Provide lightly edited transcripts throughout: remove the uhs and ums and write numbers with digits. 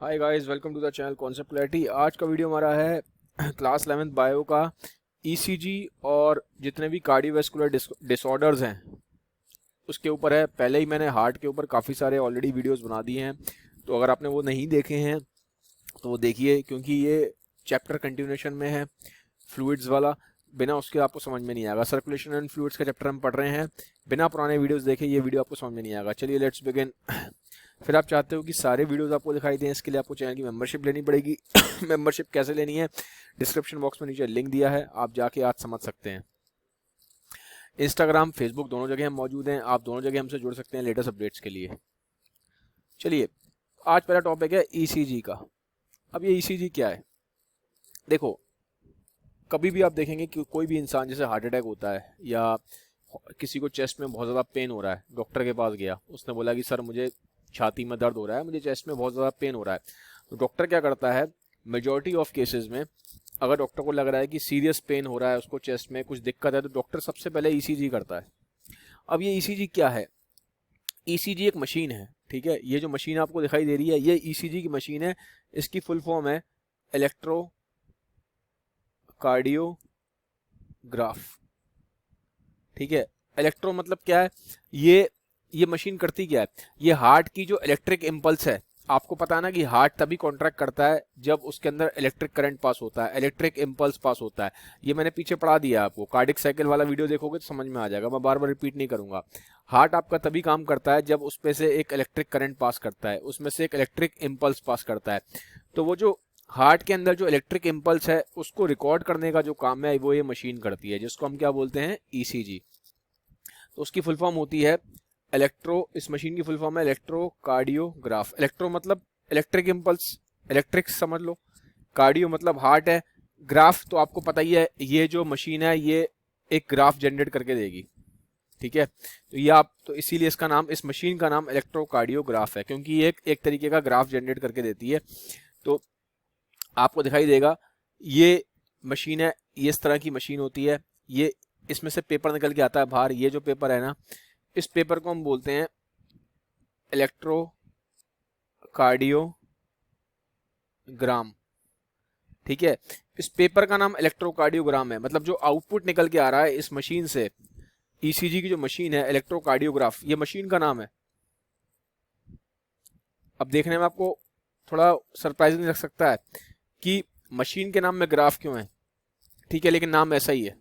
Hi guys, welcome to the channel concept clarity. आज का video हमारा है क्लास 11th बायो का ईसीजी और जितने भी कार्डियोवैस्कुलर डिसऑर्डर्स हैं उसके ऊपर है। पहले ही मैंने हार्ट के ऊपर काफ़ी सारे ऑलरेडी वीडियोस बना दिए हैं, तो अगर आपने वो नहीं देखे हैं तो वो देखिए, क्योंकि ये चैप्टर कंटिन्यूएशन में है फ्लूइड्स वाला। बिना उसके आपको समझ में नहीं आएगा। सर्कुलेशन एंड फ्लूइड्स का चैप्टर हम पढ़ रहे हैं, बिना पुराने वीडियोस देखे ये वीडियो आपको समझ में नहीं आएगा। चलिए लेट्स बिगिन। फिर आप चाहते हो कि सारे वीडियोस आपको दिखाई दें, इसके लिए आपको चैनल की मेंबरशिप लेनी पड़ेगी। मेंबरशिप कैसे लेनी है, डिस्क्रिप्शन बॉक्स में नीचे लिंक दिया है, आप जाके आज समझ सकते हैं। इंस्टाग्राम, फेसबुक दोनों जगह हम मौजूद हैं, आप दोनों जगह हमसे जुड़ सकते हैं लेटेस्ट अपडेट्स के लिए। चलिए, आज पहला टॉपिक है ईसीजी का। अब ये ईसीजी क्या है? देखो, कभी भी आप देखेंगे कि कोई भी इंसान, जैसे हार्ट अटैक होता है या किसी को चेस्ट में बहुत ज़्यादा पेन हो रहा है, डॉक्टर के पास गया, उसने बोला कि सर मुझे छाती में दर्द हो रहा है, मुझे चेस्ट में बहुत ज़्यादा पेन हो रहा है। तो डॉक्टर क्या करता है, मेजॉरिटी ऑफ केसेस में अगर डॉक्टर को लग रहा है कि सीरियस पेन हो रहा है, उसको चेस्ट में कुछ दिक्कत है, तो डॉक्टर सबसे पहले ईसीजी करता है। अब ये ईसीजी क्या है? ईसीजी एक मशीन है, ठीक है। ये जो मशीन आपको दिखाई दे रही है, ये ईसीजी की मशीन है। इसकी फुल फॉर्म है इलेक्ट्रो कार्डियोग्राफ, ठीक है। इलेक्ट्रो मतलब क्या है? ये मशीन करती क्या है? ये हार्ट की जो इलेक्ट्रिक इम्पल्स है, आपको पता है ना कि हार्ट तभी कॉन्ट्रैक्ट करता है जब उसके अंदर इलेक्ट्रिक करंट पास होता है, इलेक्ट्रिक इम्पल्स पास होता है। ये मैंने पीछे पढ़ा दिया आपको, कार्डिक साइकिल वाला वीडियो देखोगे तो समझ में आ जाएगा, मैं बार बार रिपीट नहीं करूंगा। हार्ट आपका तभी काम करता है जब उसमें से एक इलेक्ट्रिक करंट पास करता है, उसमें से एक इलेक्ट्रिक इम्पल्स पास करता है। तो वो जो हार्ट के अंदर जो इलेक्ट्रिक इम्पल्स है उसको रिकॉर्ड करने का जो काम है वो ये मशीन करती है, जिसको हम क्या बोलते हैं, ईसीजी। तो उसकी फुल फॉर्म होती है इलेक्ट्रो, इस मशीन की फुल फॉर्म है इलेक्ट्रोकार्डियोग्राफ। इलेक्ट्रो मतलब इलेक्ट्रिक इम्पल्स, इलेक्ट्रिक समझ लो। कार्डियो मतलब हार्ट है, ग्राफ तो आपको पता ही है, ये जो मशीन है ये एक ग्राफ जनरेट करके देगी, ठीक है। तो ये आप, तो इसीलिए इसका नाम, इस मशीन का नाम इलेक्ट्रोकार्डियोग्राफ है, क्योंकि ये एक तरीके का ग्राफ जनरेट करके देती है। तो आपको दिखाई देगा ये मशीन है, ये इस तरह की मशीन होती है। ये इसमें से पेपर निकल के आता है बाहर। ये जो पेपर है ना, इस पेपर को हम बोलते हैं इलेक्ट्रोकार्डियोग्राम, ठीक है। इस पेपर का नाम इलेक्ट्रोकार्डियोग्राम है, मतलब जो आउटपुट निकल के आ रहा है इस मशीन से, ईसीजी की जो मशीन है इलेक्ट्रोकार्डियोग्राफ, ये मशीन का नाम है। अब देखने में आपको थोड़ा सरप्राइजिंग लग सकता है कि मशीन के नाम में ग्राफ क्यों है, ठीक है, लेकिन नाम ऐसा ही है,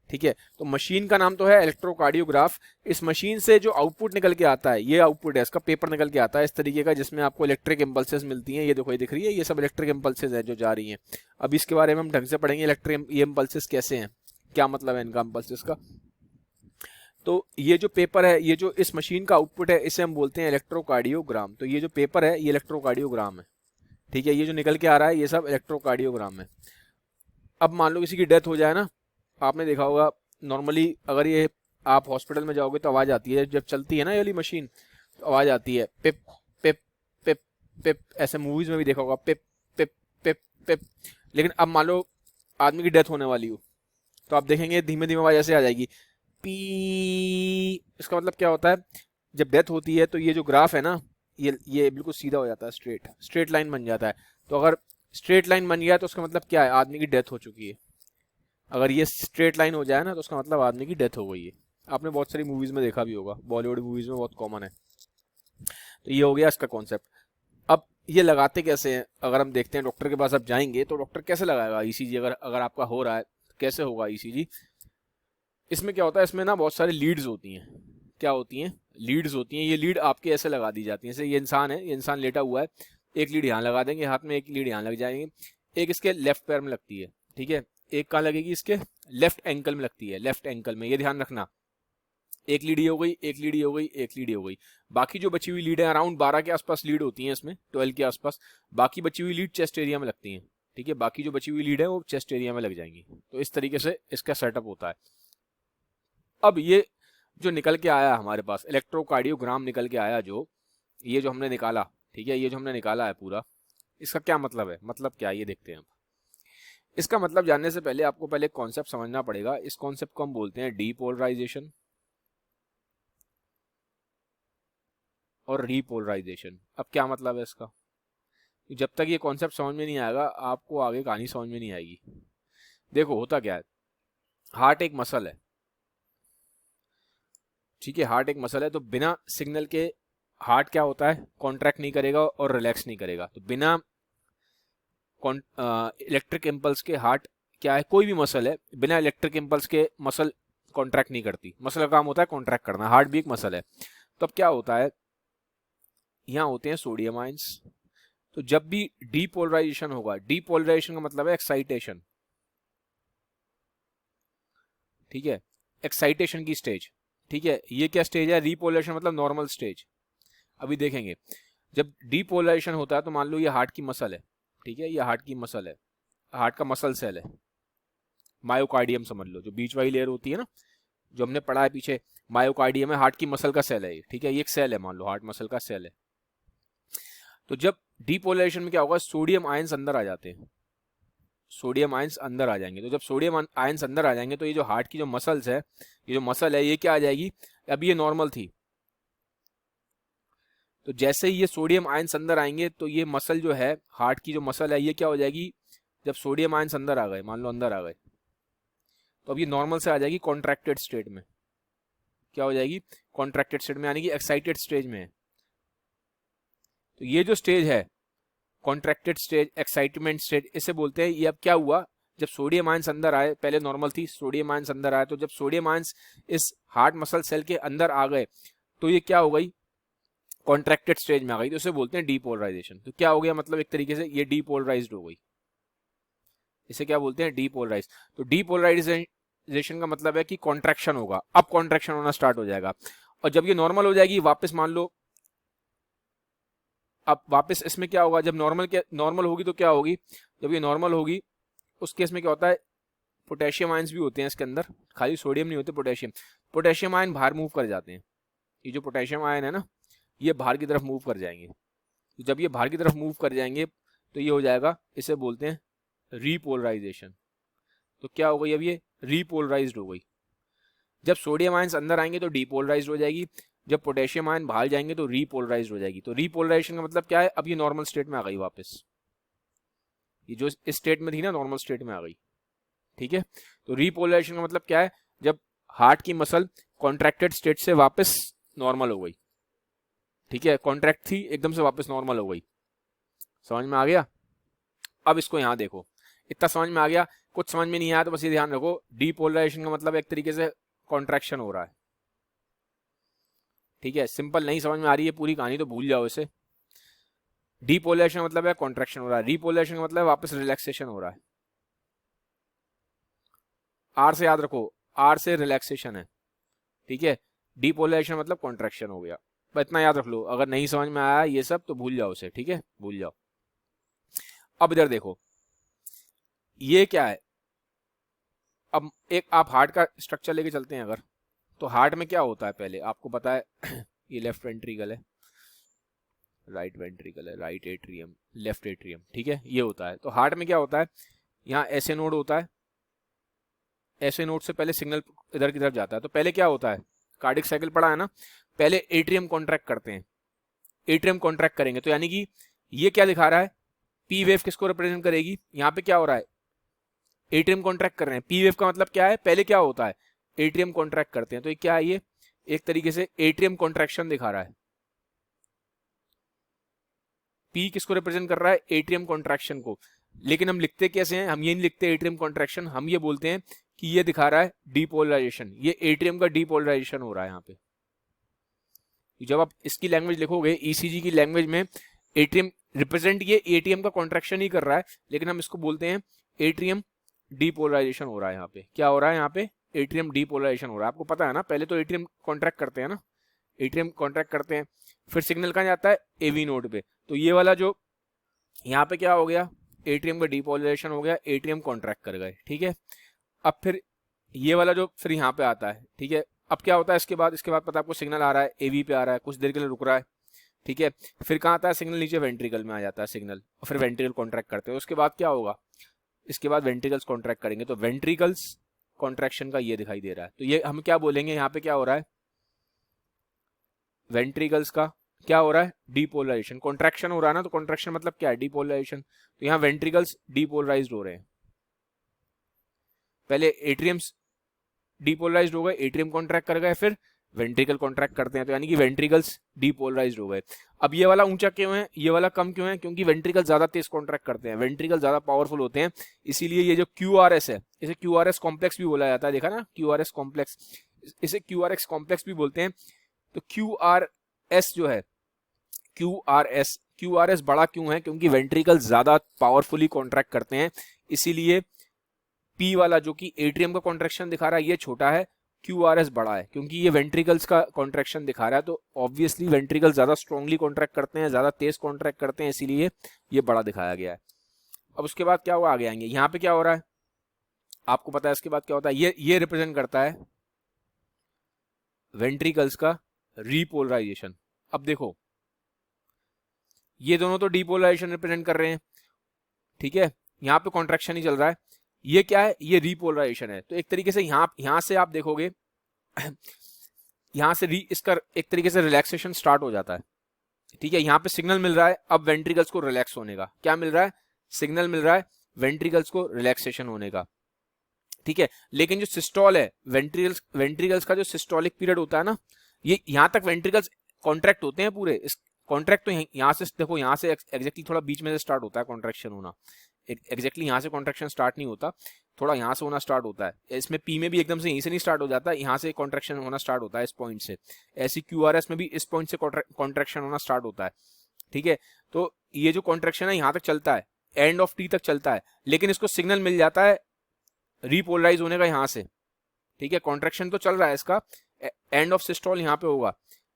ठीक है। तो मशीन का नाम तो है इलेक्ट्रोकार्डियोग्राफ। इस मशीन से जो आउटपुट निकल के आता है, ये आउटपुट है, इसका पेपर निकल के आता है इस तरीके का, जिसमें आपको इलेक्ट्रिक इंपल्सेस मिलती हैं। ये देखो, ये दिख रही है, ये सब इलेक्ट्रिक इंपल्सेस है जो जा रही हैं। अब इसके बारे में हम ढंग से पढ़ेंगे, इलेक्ट्रिक ये इंपल्सेस कैसे हैं, क्या मतलब है इनका, इंपल्सेस का। तो ये जो पेपर है, ये जो इस मशीन का आउटपुट है, इसे हम बोलते हैं इलेक्ट्रोकार्डियोग्राम। तो ये जो पेपर है ये इलेक्ट्रोकार्डियोग्राम है, ठीक है। ये जो निकल के आ रहा है ये सब इलेक्ट्रोकार्डियोग्राम है। अब मान लो किसी की डेथ हो जाए ना, आपने देखा होगा नॉर्मली, अगर ये आप हॉस्पिटल में जाओगे तो आवाज आती है, जब चलती है ना ये वाली मशीन, तो आवाज आती है पिप पिप पिप पिप। ऐसे मूवीज में भी देखा होगा, पिप पिप पिप पिप। लेकिन अब मान लो आदमी की डेथ होने वाली हो, तो आप देखेंगे धीमे धीमे आवाज ऐसे आ जाएगी, पी। इसका मतलब क्या होता है, जब डेथ होती है तो ये जो ग्राफ है ना, ये बिल्कुल सीधा हो जाता है, स्ट्रेट स्ट्रेट लाइन बन जाता है। तो अगर स्ट्रेट लाइन बन गया तो उसका मतलब क्या है, आदमी की डेथ हो चुकी है। अगर ये स्ट्रेट लाइन हो जाए ना तो उसका मतलब आदमी की डेथ हो गई है। आपने बहुत सारी मूवीज में देखा भी होगा, बॉलीवुड मूवीज में बहुत कॉमन है। तो ये हो गया इसका कॉन्सेप्ट। अब ये लगाते कैसे हैं, अगर हम देखते हैं, डॉक्टर के पास आप जाएंगे तो डॉक्टर कैसे लगाएगा ईसीजी, अगर अगर आपका हो रहा है कैसे होगा ईसीजी। इसमें क्या होता है, इसमें ना बहुत सारी लीड्स होती हैं। क्या होती हैं? लीड्स होती हैं। ये लीड आपके ऐसे लगा दी जाती हैं, जैसे ये इंसान है, ये इंसान लेटा हुआ है, एक लीड यहाँ लगा देंगे हाथ में, एक लीड यहाँ लग जाएंगे, एक इसके लेफ्ट पैर में लगती है, ठीक है, एक कहाँ लगेगी, इसके लेफ्ट एंकल में लगती है, लेफ्ट एंकल में, ये ध्यान रखना। एक लीड हो गई, एक लीड हो गई, एक लीड हो गई। बाकी जो बची हुई लीड है, अराउंड 12 के आसपास लीड होती हैं इसमें, 12 के आसपास। बाकी बची हुई लीड चेस्ट एरिया में लगती हैं, ठीक है। बाकी जो बची हुई लीड है वो चेस्ट एरिया में लग जाएंगी। तो इस तरीके से इसका सेटअप होता है। अब ये जो निकल के आया हमारे पास इलेक्ट्रोकार्डियोग्राम निकल के आया, जो ये जो हमने निकाला, ठीक है, ये जो हमने निकाला है पूरा, इसका क्या मतलब है, मतलब क्या है ये देखते हैं। इसका मतलब जानने से पहले आपको पहले कॉन्सेप्ट समझना पड़ेगा। इस कॉन्सेप्ट को हम बोलते हैं डीपोलराइजेशन और रीपोलराइजेशन। अब क्या मतलब है इसका? जब तक ये कॉन्सेप्ट समझ में नहीं आएगा आपको आगे कहानी समझ में नहीं आएगी। देखो होता क्या है, हार्ट एक मसल है, ठीक है, हार्ट एक मसल है, तो बिना सिग्नल के हार्ट क्या होता है, कॉन्ट्रैक्ट नहीं करेगा और रिलैक्स नहीं करेगा। तो बिना इलेक्ट्रिक इम्पल्स के हार्ट क्या है, कोई भी मसल है, बिना इलेक्ट्रिक इम्पल्स के मसल कॉन्ट्रैक्ट नहीं करती। मसल का काम होता है कॉन्ट्रैक्ट करना, हार्ट भी एक मसल है। तो अब क्या होता है, यहाँ होते हैं सोडियम आयंस। तो जब भी डीपोलराइजेशन होगा, डीपोलराइजेशन का मतलब है एक्साइटेशन, ठीक है, एक्साइटेशन की स्टेज, ठीक है। ये क्या स्टेज है, रीपोलराइजेशन मतलब नॉर्मल स्टेज। अभी देखेंगे जब डीपोलराइजेशन होता है तो मान लो ये हार्ट की मसल है, ठीक है, ये हार्ट की मसल है, हार्ट का मसल सेल है, मायोकार्डियम समझ लो, जो बीच वाली लेयर होती है ना, जो हमने पढ़ा है पीछे, मायोकार्डियम है, हार्ट की मसल का सेल है ये, ठीक है, ये एक सेल है, मान लो हार्ट मसल का सेल है। तो जब डीपोलराइजेशन में क्या होगा, सोडियम आयंस अंदर आ जाते हैं, सोडियम आयंस अंदर आ जाएंगे। तो जब सोडियम आयंस अंदर आ जाएंगे तो ये जो हार्ट की जो मसल्स है, ये जो मसल है ये क्या आ जाएगी, अभी ये नॉर्मल थी, तो जैसे ही ये सोडियम आयंस अंदर आएंगे तो ये मसल जो है, हार्ट की जो मसल है, ये क्या हो जाएगी, जब सोडियम आयंस अंदर आ गए, मान लो अंदर आ गए, तो अब ये नॉर्मल से आ जाएगी कॉन्ट्रैक्टेड स्टेट में। क्या हो जाएगी, कॉन्ट्रैक्टेड स्टेट में, यानी कि एक्साइटेड स्टेज में है। तो ये जो स्टेज है, कॉन्ट्रैक्टेड स्टेज, एक्साइटमेंट स्टेज, इसे बोलते हैं। ये अब क्या हुआ, जब सोडियम आयंस अंदर आए, पहले नॉर्मल थी, सोडियम आयंस अंदर आए, तो जब सोडियम आयंस इस हार्ट मसल सेल के अंदर आ गए तो ये क्या हो गई, कॉन्ट्रैक्टेड स्टेज में आ गई, तो उसे बोलते हैं डीपोलराइजेशन। तो क्या हो गया, मतलब एक तरीके से ये डीपोलराइज्ड हो गई, इसे क्या बोलते हैं, डीपोलराइज। तो डीपोलराइजेशन का मतलब है कि कॉन्ट्रैक्शन होगा, अब कॉन्ट्रैक्शन होना स्टार्ट हो जाएगा, और जब ये नॉर्मल हो जाएगी वापस, मान लो अब वापस इसमें क्या होगा, जब नॉर्मल होगी तो क्या होगी, जब ये नॉर्मल होगी उस केस में क्या होता है, पोटेशियम आयंस भी होते हैं इसके अंदर, खाली सोडियम नहीं होते, पोटेशियम आयन बाहर मूव कर जाते हैं। ये जो पोटेशियम आयन है ना, ये बाहर की तरफ मूव कर जाएंगे। तो जब ये बाहर की तरफ मूव कर जाएंगे तो ये हो जाएगा, इसे बोलते हैं रीपोलराइजेशन। तो क्या हो गई, अब ये रीपोलराइज्ड हो गई। जब सोडियम आयंस अंदर आएंगे तो डीपोलराइज्ड हो जाएगी, जब पोटेशियम आयन बाहर जाएंगे तो रीपोलराइज्ड हो जाएगी। तो रीपोलराइजेशन का मतलब क्या है, अब ये नॉर्मल स्टेट में आ गई वापस, ये जो इस स्टेट में थी ना, नॉर्मल स्टेट में आ गई, ठीक है। तो रीपोलराइजेशन का मतलब क्या है, जब हार्ट की मसल कॉन्ट्रैक्टेड स्टेट से वापस नॉर्मल हो गई, ठीक है, कॉन्ट्रैक्ट थी एकदम से वापस नॉर्मल हो गई। समझ में आ गया। अब इसको यहां देखो, इतना समझ में आ गया, कुछ समझ में नहीं आया तो बस ये ध्यान रखो, डीपोलराइजेशन का मतलब एक तरीके से कॉन्ट्रैक्शन हो रहा है, ठीक है। सिंपल नहीं समझ में आ रही है पूरी कहानी तो भूल जाओ इसे। डीपोलराइजेशन मतलब है कॉन्ट्रैक्शन हो रहा है, रीपोलराइजेशन का मतलब है वापस रिलैक्सेशन हो रहा है। आर से याद रखो, आर से रिलैक्सेशन है, ठीक है। डीपोलराइजेशन मतलब कॉन्ट्रैक्शन हो गया, बस इतना याद रख लो। अगर नहीं समझ में आया ये सब तो भूल जाओ उसे, ठीक है, भूल जाओ। अब इधर देखो, ये क्या है, अब एक आप हार्ट का स्ट्रक्चर लेके चलते हैं अगर, तो हार्ट में क्या होता है, पहले आपको पता है ये लेफ्ट वेंट्रिकल है, राइट वेंट्रिकल है, राइट एट्रियम, लेफ्ट एट्रियम, ठीक है, ये होता है। तो हार्ट में क्या होता है, यहाँ ऐसे नोड होता है, ऐसे नोड से पहले सिग्नल इधर की तरफ जाता है। तो पहले क्या होता है, कार्डिक साइकिल पढ़ा है ना, पहले एट्रियम कॉन्ट्रैक्ट करते हैं, एट्रियम कॉन्ट्रैक्ट करेंगे तो यानी कि ये क्या दिखा रहा है, पी वेव किसको रिप्रेजेंट करेगी, यहाँ पे क्या हो रहा है, एट्रियम कॉन्ट्रैक्ट कर रहे हैं। पी वेव का मतलब क्या है, पहले क्या होता है, एट्रियम कॉन्ट्रैक्ट करते हैं, तो ये क्या है, ये एक तरीके से एट्रियम कॉन्ट्रैक्शन दिखा रहा है। पी किसको रिप्रेजेंट कर रहा है, एट्रियम कॉन्ट्रैक्शन को। लेकिन हम लिखते कैसे हैं, हम ये नहीं लिखते एट्रियम कॉन्ट्रैक्शन, हम ये बोलते हैं कि ये दिखा रहा है डीपोलराइजेशन, ये एट्रियम का डीपोलराइजेशन हो रहा है यहाँ पे। जब आप इसकी लैंग्वेज लिखोगे, ईसीजी की लैंग्वेज में, एट्रियम रिप्रेजेंट ये एटीएम का कॉन्ट्रैक्शन ही कर रहा है, लेकिन हम इसको बोलते हैं एट्रियम डीपोलराइजेशन हो रहा है। यहाँ पे क्या हो रहा है, यहाँ पे एट्रियम डीपोलराइजेशन हो रहा है। आपको पता है ना, पहले तो एट्रियम कॉन्ट्रैक्ट करते हैं ना, एट्रियम कॉन्ट्रैक्ट करते हैं, फिर सिग्नल कहाँ जाता है, एवी नोड पे। तो ये वाला जो यहाँ पे क्या हो गया, एट्रियम का डीपोलराइजेशन हो गया, एट्रियम कॉन्ट्रैक्ट कर गए, ठीक है। अब फिर ये वाला जो फिर यहाँ पे आता है, ठीक है। अब क्या होता है इसके बाद पता है आपको, सिग्नल आ रहा है, एवी पे आ रहा है, कुछ देर के लिए रुक रहा है, ठीक है। फिर कहाँ आता है सिग्नल, नीचे वेंट्रिकल में आ जाता है सिग्नल, और फिर वेंट्रिकल कॉन्ट्रैक्ट करते हैं। उसके बाद क्या होगा, इसके बाद वेंट्रिकल्स कॉन्ट्रैक्ट करेंगे, तो वेंट्रिकल्स कॉन्ट्रैक्शन का ये दिखाई दे रहा है। तो ये हम क्या बोलेंगे, यहाँ पे क्या हो रहा है, वेंट्रिकल्स का क्या हो रहा है, डीपोलराइजेशन, कॉन्ट्रैक्शन हो रहा है ना, तो कॉन्ट्रैक्शन मतलब क्या है, डीपोलराइजेशन। तो यहाँ वेंट्रिकल्स डीपोलराइज्ड हो रहे हैं, पहले एट्रियम्स डीपोलराइज्ड हो गए, एट्रियम कॉन्ट्रैक्ट कर गए, फिर वेंट्रिकल कॉन्ट्रैक्ट करते हैं, तो यानी कि वेंट्रिकल्स डीपोलराइज्ड हो गए। अब ये वाला ऊंचा क्यों है, ये वाला कम क्यों है, क्योंकि वेंट्रिकल ज्यादा तेज कॉन्ट्रैक्ट करते हैं, वेंट्रिकल ज्यादा पावरफुल होते हैं, इसीलिए ये जो QRS है, इसे QRS कॉम्प्लेक्स भी बोला जाता है, देखा ना, QRS कॉम्प्लेक्स, इसे QRS कॉम्प्लेक्स भी बोलते हैं। तो QRS जो है, QRS बड़ा क्यों है, क्योंकि वेंट्रिकल ज्यादा पावरफुली कॉन्ट्रैक्ट करते हैं, इसीलिए P वाला जो कि एट्रियम का कॉन्ट्रैक्शन दिखा रहा है ये छोटा है, QRS बड़ा है, क्योंकि ये वेंट्रिकल्स का कॉन्ट्रैक्शन दिखा रहा है, तो ऑब्वियसली वेंट्रिकल ज्यादा स्ट्रांगली कॉन्ट्रैक्ट करते हैं, ज्यादा तेज कॉन्ट्रैक्ट करते हैं, इसीलिए ये बड़ा दिखाया गया है। अब उसके बाद क्या हुआ, आगे आएंगे, यहाँ पे क्या हो रहा है आपको पता है, इसके बाद क्या होता है, ये रिप्रेजेंट करता है वेंट्रिकल्स का रीपोलराइजेशन। अब देखो ये दोनों तो डीपोलराइजेशन रिप्रेजेंट कर रहे हैं, ठीक है, यहाँ पे कॉन्ट्रैक्शन ही चल रहा है, ये क्या है, ये रीपोलराइजेशन है। तो एक तरीके से यहाँ से आप देखोगे यहाँ से इसका एक तरीके से रिलैक्सेशन स्टार्ट हो जाता है, ठीक है, यहाँ पे सिग्नल मिल रहा है अब वेंट्रिकल्स को रिलैक्स होने का, क्या मिल रहा है, सिग्नल मिल रहा है वेंट्रिकल्स को रिलैक्सेशन होने का, ठीक है। लेकिन जो सिस्टोल है, वेंट्रिकल्स का जो सिस्टोलिक पीरियड होता है ना, ये यहाँ तक वेंट्रिकल्स कॉन्ट्रैक्ट होते हैं पूरे, इस कॉन्ट्रैक्ट तो यहाँ से देखो, यहाँ से एग्जैक्टली थोड़ा बीच में से स्टार्ट होता है कॉन्ट्रैक्शन होना, एग्जैक्टली यहाँ से कॉन्ट्रैक्शन स्टार्ट नहीं होता, थोड़ा यहाँ से होना स्टार्ट होता है। इसमें P में भी एकदम से यहीं से नहीं स्टार्ट हो जाता, यहाँ से कॉन्ट्रैक्शन होना स्टार्ट होता है इस पॉइंट से, ऐसी QRS में भी इस पॉइंट से कॉन्ट्रैक्शन होना स्टार्ट होता है, ठीक है। तो ये जो कॉन्ट्रैक्शन है यहाँ तक चलता है, एंड ऑफ T तक चलता है, लेकिन इसको सिग्नल मिल जाता है रीपोलराइज होने का यहाँ से, ठीक है, कॉन्ट्रैक्शन तो चल रहा है इसका, एंड ऑफ सिस्टोल यहाँ पे होगा,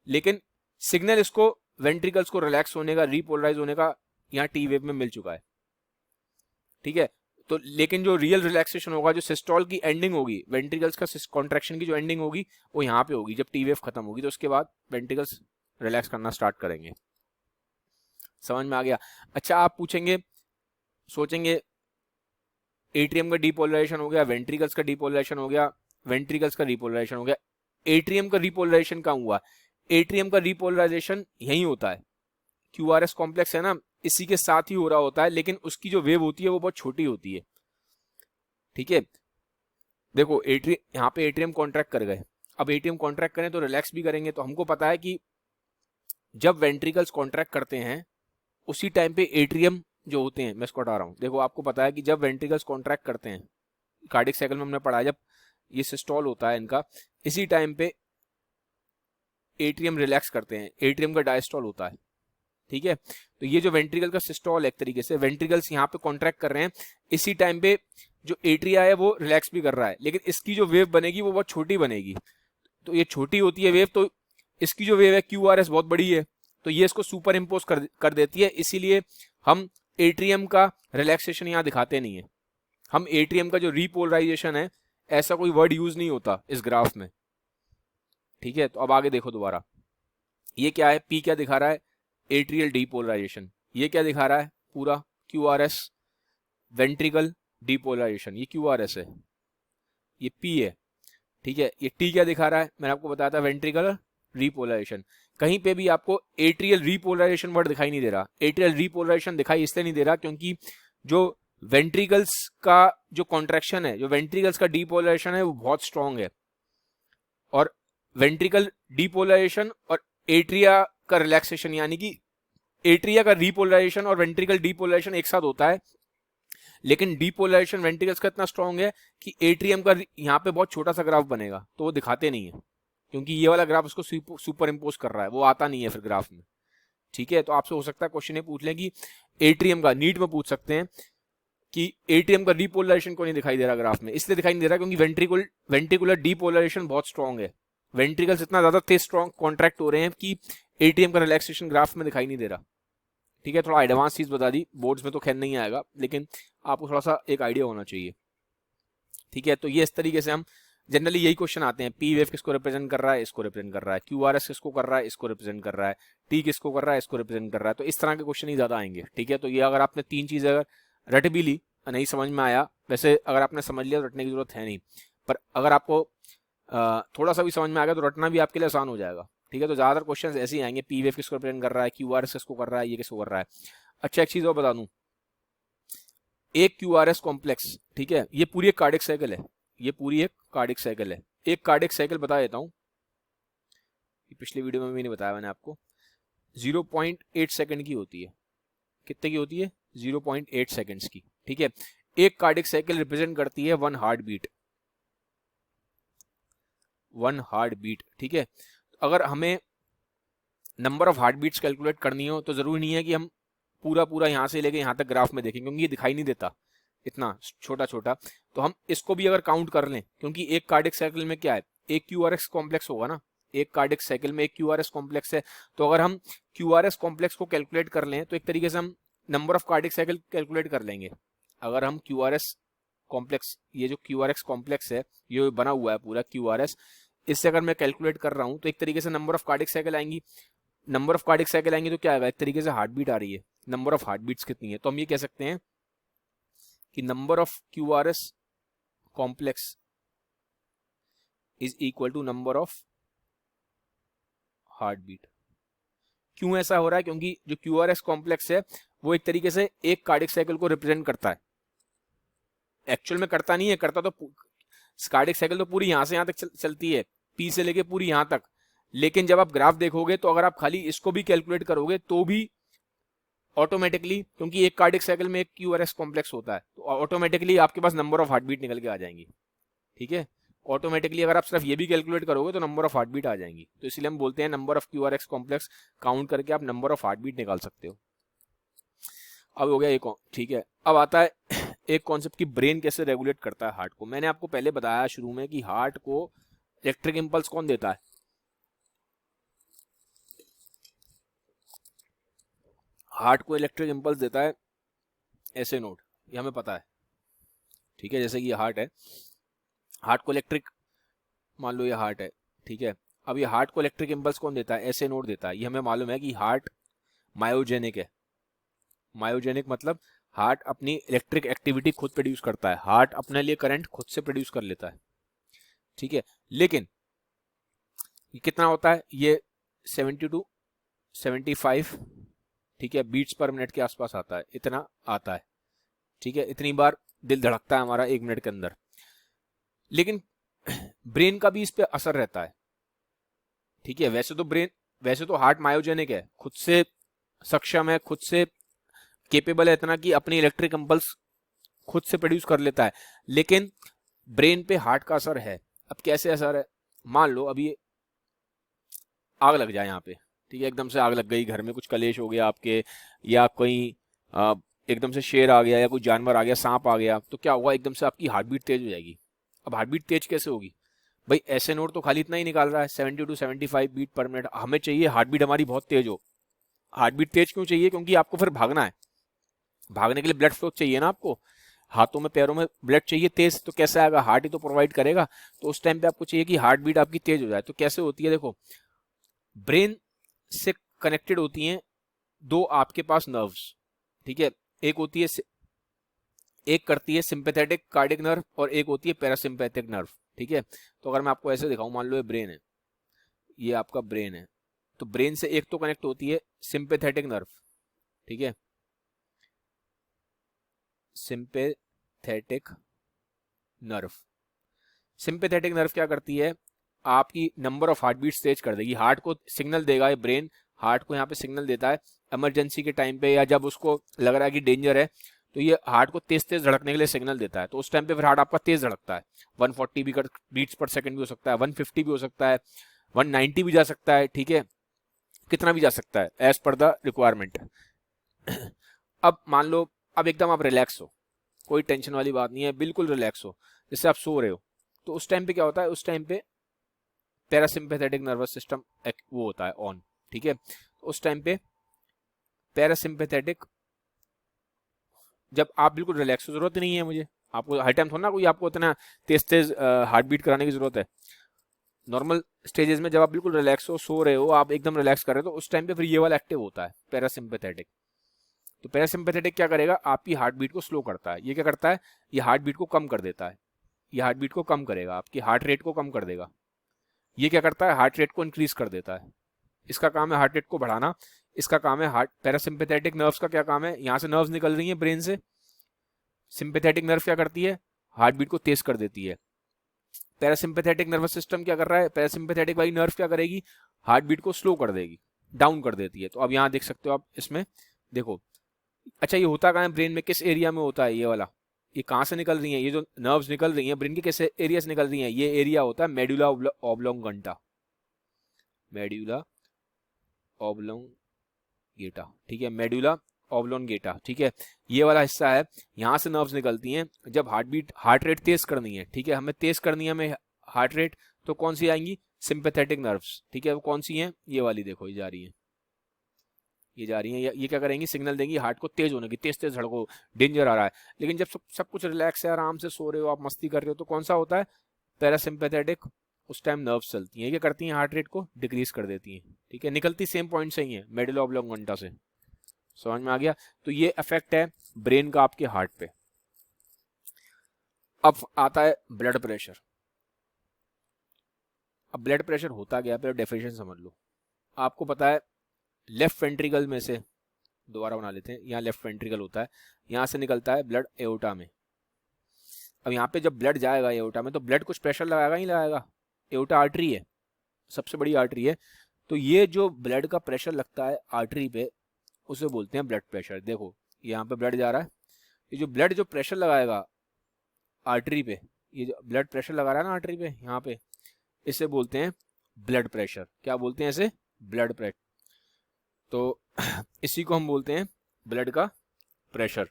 लेकिन सिग्नल इसको वेंट्रिकल्स को रिलैक्स होने का, रीपोलराइज होने का यहाँ T वेव में मिल चुका है, ठीक है। तो लेकिन जो रियल रिलैक्सेशन होगा, जो सिस्टोल की एंडिंग होगी, वेंट्रिकल्स का कॉन्ट्रैक्शन की जो एंडिंग होगी वो यहाँ पे होगी, जब T वेव खत्म होगी, तो उसके बाद वेंट्रिकल्स रिलैक्स करना स्टार्ट करेंगे। समझ में आ गया। अच्छा आप पूछेंगे, सोचेंगे एट्रियम का डीपोलराइजेशन हो गया, वेंट्रिकल्स का डीपोलराइजेशन हो गया, वेंट्रिकल्स का रिपोलराइजेशन हो गया, एट्रियम का रिपोलराइजेशन कहाँ हुआ, एट्रियम का रिपोलराइजेशन यही होता है, QRS कॉम्प्लेक्स है ना, इसी के साथ ही हो रहा होता है, लेकिन उसकी जो वेव होती है वो बहुत छोटी होती है, ठीक है। देखो यहाँ पे एट्रियम कॉन्ट्रैक्ट कर गए, अब एट्रियम कॉन्ट्रैक्ट करें तो रिलैक्स भी करेंगे, तो हमको पता है कि जब वेंट्रिकल्स कॉन्ट्रैक्ट करते हैं उसी टाइम पे एट्रियम जो होते हैं, मैं इसको हटा रहा हूँ, देखो आपको पता है कि जब वेंट्रिकल्स कॉन्ट्रैक्ट करते हैं, कार्डियक साइकिल में हमने पढ़ा है, जब ये सिस्टोल होता है इनका, इसी टाइम पे एट्रियम रिलैक्स करते हैं, एट्रियम का डायस्टोल होता है, ठीक है। तो ये जो वेंट्रिकल का सिस्टोल है, एक तरीके से वेंट्रिकल्स यहाँ पे कॉन्ट्रैक्ट कर रहे हैं, इसी टाइम पे जो एट्रिया है वो रिलैक्स भी कर रहा है, लेकिन इसकी जो वेव बनेगी वो बहुत छोटी बनेगी, तो ये छोटी होती है वेव, तो इसकी जो वेव है QRS बहुत बड़ी है, तो ये इसको सुपर इम्पोज कर देती है, इसीलिए हम एट्रियम का रिलैक्सेशन यहाँ दिखाते नहीं है, हम एट्रियम का जो रीपोलराइजेशन है ऐसा कोई वर्ड यूज नहीं होता इस ग्राफ में, ठीक है। तो अब आगे देखो दोबारा, ये क्या है, P क्या दिखा रहा है, एट्रियल डीपोलराइजेशन, ये क्या दिखा रहा है, पूरा QRS वेंट्रिकल डीपोलराइजेशन, ये QRS है, ये P है, ठीक है। ये T क्या दिखा रहा है, मैंने आपको बताया था वेंट्रिकल रीपोलराइजेशन, कहीं पे भी आपको एट्रियल रीपोलराइजेशन वर्ड दिखाई नहीं दे रहा, एट्रियल रीपोलराइजेशन दिखाई इसलिए नहीं दे रहा क्योंकि जो वेंट्रिकल्स का जो कॉन्ट्रैक्शन है, जो वेंट्रिकल्स का डीपोलराइजेशन है वो बहुत स्ट्रांग है, और वेंट्रिकल डीपोलराइजेशन और एट्रिया का रिलैक्सेशन, यानी कि एट्रिया का रीपोलराइजेशन और वेंट्रिकल डीपोलराइजेशन एक साथ होता है, लेकिन डीपोलराइजेशन वेंट्रिकल्स का इतना स्ट्रांग है कि एट्रियम का यहाँ पे बहुत छोटा सा ग्राफ बनेगा, तो वो दिखाते नहीं है, क्योंकि ये वाला ग्राफ उसको सुपर इम्पोज कर रहा है, वो आता नहीं है फिर ग्राफ में, ठीक है। तो आपसे हो सकता है क्वेश्चन ये पूछ लें कि एट्रियम का, नीट में पूछ सकते हैं कि एट्रियम का डीपोलराइजेशन को नहीं दिखाई दे रहा ग्राफ में, इसलिए दिखाई नहीं दे रहा क्योंकि वेंट्रिकुलर डीपोलराइजेशन बहुत स्ट्रांग है, वेंट्रिकल्स इतना ज्यादा तेज स्ट्रांग कॉन्ट्रैक्ट हो रहे हैं कि एट्रियम का रिलैक्सेशन ग्राफ में दिखाई नहीं दे रहा, ठीक है। थोड़ा एडवांस चीज बता दी, बोर्ड्स में तो खैर नहीं आएगा, लेकिन आपको थोड़ा सा एक आइडिया होना चाहिए, ठीक है। तो ये इस तरीके से हम जनरली यही क्वेश्चन आते हैं, P वेव किसको रिप्रेजेंट कर रहा है, इसको रिप्रेजेंट कर रहा है, QRS किसको कर रहा है, इसको रिप्रेजेंट कर रहा है, T किसको कर रहा है, इसको रिप्रेजेंट कर रहा है, तो इस तरह के क्वेश्चन ही ज्यादा आएंगे, ठीक है। तो ये अगर आपने तीन चीजें अगर रट भी ली, नहीं समझ में आया, वैसे अगर आपने समझ लिया तो रटने की जरूरत है नहीं, पर अगर आपको थोड़ा सा भी समझ में आ गया तो रटना भी आपके लिए आसान हो जाएगा, ठीक है, तो ज़्यादातर क्वेश्चन ऐसे ही आएंगे, पी वेव किसको रिप्रेजेंट कर रहा है, क्यू आर एस किसको कर रहा है, ये किसको कर रहा है। अच्छा एक चीज़ और बता दूं, एक क्यू आर एस कॉम्प्लेक्स, ठीक है, ये पूरी एक कार्डिक साइकिल है, ये पूरी एक कार्डिक साइकिल है। एक कार्डिक साइकिल बता देता हूँ, पिछले वीडियो में भी नहीं बताया मैंने आपको, 0.8 सेकंड की होती है। कितने की होती है? 0.8 सेकंड्स की, ठीक है। एक कार्डिक साइकिल रिप्रेजेंट करती है 1 हार्ट बीट, 1 हार्ट बीट, ठीक है। अगर हमें number of heart beats calculate करनी हो तो जरूरी नहीं है कि हम पूरा पूरा यहाँ से लेके यहाँ तक ग्राफ में देखें, क्योंकि ये दिखाई नहीं देता इतना छोटा छोटा, तो हम इसको भी अगर काउंट कर लें, क्योंकि एक कार्डिक साइकिल में क्या है, एक क्यूआरएस कॉम्प्लेक्स होगा ना, एक कार्डिक साइकिल में एक क्यूआरएस कॉम्प्लेक्स है, तो अगर हम क्यूआरएस कॉम्प्लेक्स को कैलकुलेट कर लें तो एक तरीके से हम number of cardiac cycle calculate कर लेंगे। अगर हम क्यूआरएस कॉम्प्लेक्स, ये जो क्यूआरएक्स कॉम्प्लेक्स है, ये बना हुआ है पूरा क्यूआरएस, इससे अगर मैं कैलकुलेट कर रहा हूँ तो एक तरीके से नंबर ऑफ कार्डिक साइकिल आएंगी। नंबर ऑफ कार्डिक साइकिल आएंगे तो क्या आएगा, एक तरीके से हार्ट बीट आ रही है, नंबर ऑफ हार्ट बीट्स कितनी है, तो हम ये कह सकते हैं कि number of QRS complex is equal to number of heart beat. क्यों ऐसा हो रहा है? क्योंकि जो क्यूआरएस कॉम्प्लेक्स है वो एक तरीके से एक कार्डिक साइकिल को रिप्रेजेंट करता है, एक्चुअल में करता नहीं है, करता तो कार्डिक साइकिल तो पूरी यहां से यहां तक चलती है, पी से लेके पूरी यहां तक, लेकिन जब आप ग्राफ देखोगे तो अगर आप खाली इसको भी कैलकुलेट करोगे तो भी ऑटोमेटिकली, क्योंकि एक कार्डिक साइकिल में एक क्यूआरएस कॉम्प्लेक्स होता है, तो ऑटोमेटिकली आपके पास नंबर ऑफ हार्ट बीट निकल के आ जाएंगी, ठीक है। ऑटोमेटिकली अगर आप सिर्फ ये भी कैलकुलेट करोगे तो नंबर ऑफ हार्ट बीट आ जाएंगी, तो इसलिए हम बोलते हैं number of QRS complex count करके आप नंबर ऑफ हार्ट बीट निकाल सकते हो। अब हो गया एक, ठीक है। अब आता है एक कॉन्सेप्ट की ब्रेन कैसे रेगुलेट करता है हार्ट को। मैंने आपको पहले बताया शुरू में कि हार्ट को इलेक्ट्रिक इंपल्स कौन देता है, हार्ट को इलेक्ट्रिक इंपल्स देता है ऐसे नोड, ये हमें पता है, ठीक है। जैसे कि ये हार्ट है, हार्ट को इलेक्ट्रिक, मान लो ये हार्ट है, ठीक है। अब ये हार्ट को इलेक्ट्रिक इंपल्स कौन देता है, ऐसे नोड देता है। ये हमें मालूम है कि हार्ट मायोजेनिक है, मायोजेनिक मतलब हार्ट अपनी इलेक्ट्रिक एक्टिविटी खुद प्रोड्यूस करता है, हार्ट अपने लिए करंट खुद से प्रोड्यूस कर लेता है, ठीक है। लेकिन ये कितना होता है, ये 70 to 75, ठीक है, बीट्स पर मिनट के आसपास आता है, इतना आता है, ठीक है। इतनी बार दिल धड़कता है हमारा 1 मिनट के अंदर। लेकिन ब्रेन का भी इस पे असर रहता है, ठीक है। वैसे तो हार्ट मायोजेनिक है, खुद से सक्षम है, खुद से केपेबल है इतना कि अपनी इलेक्ट्रिक इंपल्स खुद से प्रोड्यूस कर लेता है, लेकिन ब्रेन पे हार्ट का असर है। अब कैसे असर है, मान लो अभी आग लग जाए यहाँ पे, ठीक है, एकदम से आग लग गई, घर में कुछ कलेश हो गया आपके, या कोई एकदम से शेर आ गया या कोई जानवर आ गया, सांप आ गया, तो क्या हुआ, एकदम से आपकी हार्ट बीट तेज हो जाएगी। अब हार्ट बीट तेज कैसे होगी भाई, ऐसे नोड तो खाली इतना ही निकाल रहा है 70 to 75 बीट पर मिनट, हमें चाहिए हार्ट बीट हमारी बहुत तेज हो। हार्ट बीट तेज क्यों चाहिए, क्योंकि आपको फिर भागना है, भागने के लिए ब्लड फ्लो चाहिए ना आपको, हाथों में पैरों में ब्लड चाहिए तेज, तो कैसे आएगा, हार्ट ही तो प्रोवाइड करेगा। तो उस टाइम पे आपको चाहिए कि हार्ट बीट आपकी तेज हो जाए। तो कैसे होती है, देखो, ब्रेन से कनेक्टेड होती हैं दो आपके पास नर्व्स, ठीक है। एक होती है, एक करती है सिंपैथेटिक कार्डिक नर्व और एक होती है पैरासिम्पैथिक नर्व, ठीक है। तो अगर मैं आपको ऐसे दिखाऊं, मान लो ये ब्रेन है, ये आपका ब्रेन है, तो ब्रेन से एक तो कनेक्ट होती है सिंपैथेटिक नर्व, ठीक है, सिंपैथेटिक नर्व। सिंपैथेटिक नर्व क्या करती है, आपकी नंबर ऑफ हार्ट बीट्स तेज कर देगी, हार्ट को सिग्नल देगा, ये ब्रेन हार्ट को यहाँ पे सिग्नल देता है इमरजेंसी के टाइम पे, या जब उसको लग रहा है कि डेंजर है, तो ये हार्ट को तेज तेज धड़कने के लिए सिग्नल देता है। तो उस टाइम पे फिर हार्ट आपका तेज धड़कता है, 140 बीट्स पर सेकंड भी हो सकता है, 150 भी हो सकता है, 190 भी जा सकता है, ठीक है, कितना भी जा सकता है एज पर द रिक्वायरमेंट। अब मान लो अब एकदम आप रिलैक्स हो, कोई टेंशन वाली बात नहीं है, बिल्कुल रिलैक्स हो, जैसे आप सो रहे हो, तो उस टाइम पे क्या होता है, उस टाइम पे पैरासिम्पैथेटिक नर्वस सिस्टम वो होता है ऑन, ठीक है। उस टाइम पे पैरासिम्पैथेटिक, जब आप बिल्कुल रिलैक्स हो, जरूरत नहीं है मुझे आपको हर टाइम थोड़ा ना कोई आपको इतना तेज तेज हार्ट बीट कराने की जरूरत है। नॉर्मल स्टेजेस में जब आप बिल्कुल रिलैक्स हो, सो रहे हो, आप एकदम रिलैक्स कर रहे हो, तो उस टाइम पे फिर ये वाला एक्टिव होता है पैरासिम्पैथेटिक। तो पैरासिम्पैथेटिक क्या करेगा, आपकी हार्ट बीट को स्लो करता है। ये क्या करता है, ये हार्ट बीट को कम कर देता है, ये हार्ट बीट को कम करेगा, आपकी हार्ट रेट को कम कर देगा। ये क्या करता है, हार्ट रेट को इंक्रीज कर देता है, इसका काम है हार्ट रेट को बढ़ाना, इसका काम है हार्ट। पैरासिम्पैथेटिक नर्व्स का क्या काम है, यहाँ से नर्व्स निकल रही हैं ब्रेन से, सिंपैथेटिक नर्व क्या करती है, हार्ट बीट को तेज कर देती है। पैरासिम्पैथेटिक नर्वस सिस्टम क्या कर रहा है, पैरासिम्पैथेटिक वाली नर्व क्या करेगी, हार्ट बीट को स्लो कर देगी, डाउन कर देती है। तो अब यहाँ देख सकते हो आप इसमें, देखो अच्छा ये होता कहाँ है ब्रेन में, किस एरिया में होता है ये वाला, ये कहाँ से निकल रही हैं, ये जो नर्व्स निकल रही हैं ब्रेन के किस एरिया से निकल रही हैं, ये एरिया होता है मेडुला ऑब्लोंगेटा, मेडुला ऑब्लोंगेटा, ठीक है, मेडुला ऑब्लोंगेटा, ठीक है, ये वाला हिस्सा है, यहाँ से नर्व्स निकलती हैं। जब हार्ट रेट तेज करनी है, ठीक है, हमें तेज करनी है हमें हार्ट रेट, तो कौन सी आएंगी, सिंपैथेटिक नर्व्स, ठीक है, वो कौन सी हैं, ये वाली देखो ये जा रही है, ये जा रही हैं, ये क्या करेंगी, सिग्नल देंगी हार्ट को तेज होने की, तेज तेज धड़को, डेंजर आ रहा है। लेकिन जब सब कुछ रिलैक्स है, आराम से सो रहे हो आप, मस्ती कर रहे हो, तो कौन सा होता है, पैरासिम्पैथेटिक, उस टाइम नर्व्स चलती हैं, ये करती हैं हार्ट रेट को डिक्रीज कर देती हैं, ठीक है, निकलती सेम पॉइंट से ही है, मेडुला ऑब्लोंगेटा से, समझ में आ गया। तो ये इफेक्ट है ब्रेन का आपके हार्ट पे। अब आता है ब्लड प्रेशर। अब ब्लड प्रेशर होता गया, पहले डेफिनेशन समझ लो। आपको पता है लेफ्ट वेंट्रिकल में से, दोबारा बना लेते हैं, यहाँ लेफ्ट वेंट्रिकल होता है, यहाँ से निकलता है ब्लड एओर्टा में। अब यहाँ पे जब ब्लड जाएगा एओर्टा में, तो ब्लड कुछ प्रेशर लगाएगा, नहीं लगाएगा, एओर्टा आर्टरी है, सबसे बड़ी आर्टरी है, तो ये जो ब्लड का प्रेशर लगता है आर्टरी पे, उसे बोलते हैं ब्लड प्रेशर। देखो यहाँ पे ब्लड जा रहा है, ये जो ब्लड जो प्रेशर लगाएगा आर्टरी पे, ये जो ब्लड प्रेशर लगा रहा है ना आर्टरी पे यहाँ पे, इसे बोलते हैं ब्लड प्रेशर। क्या बोलते हैं इसे, ब्लड प्रेशर। तो इसी को हम बोलते हैं ब्लड का प्रेशर।